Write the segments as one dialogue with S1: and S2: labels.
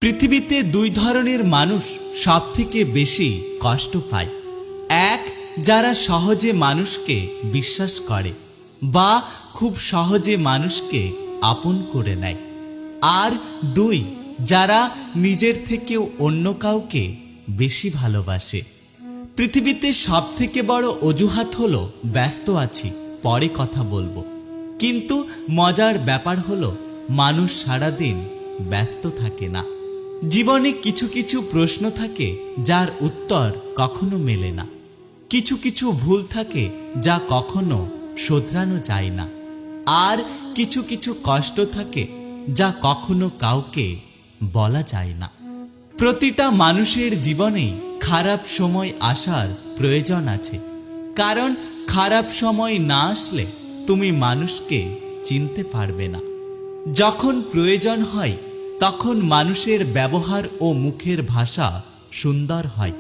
S1: পৃথিবীতে দুই ধরনের মানুষ সবথেকে বেশি কষ্ট পায়। এক, যারা সহজে মানুষকে বিশ্বাস করে বা খুব সহজে মানুষকে আপন করে নেয়। আর দুই, যারা নিজের থেকেও অন্য কাউকে বেশি ভালোবাসে। পৃথিবীতে সবথেকে বড় অজুহাত হলো ব্যস্ত আছি, পরে কথা বলবো। কিন্তু মজার ব্যাপার হলো মানুষ সারাদিন ব্যস্ত থাকে না। জীবনে কিছু কিছু প্রশ্ন থাকে যার উত্তর কখনো মেলে না। কিছু কিছু ভুল থাকে যা কখনো শোধরানো যায় না। আর কিছু কিছু কষ্ট থাকে যা কখনো কাউকে বলা যায় না। প্রতিটা মানুষের জীবনেই খারাপ সময় আসার প্রয়োজন আছে, কারণ খারাপ সময় না আসলে তুমি মানুষকে চিনতে পারবে না। যখন প্রয়োজন হয় তখন মানুষের ব্যবহার ও মুখের ভাষা সুন্দর হয়,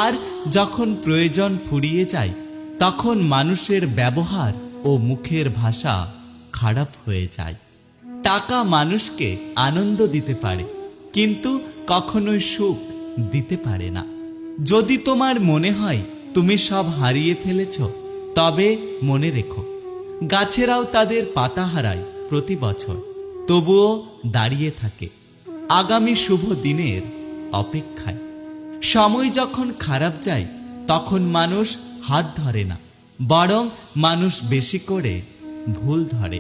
S1: আর যখন প্রয়োজন ফুরিয়ে যায় তখন মানুষের ব্যবহার ও মুখের ভাষা খারাপ হয়ে যায়। টাকা মানুষকে আনন্দ দিতে পারে, কিন্তু কখনোই সুখ দিতে পারে না। যদি তোমার মনে হয় তুমি সব হারিয়ে ফেলেছ, তবে মনে রেখো, গাছেরাও তাদের পাতা হারায় প্রতি বছর, তবুও দাঁড়িয়ে থাকে আগামী শুভ দিনের অপেক্ষায়। সময় যখন খারাপ যায় তখন মানুষ হাত ধরে না, বরং মানুষ বেশি করে ভুল ধরে।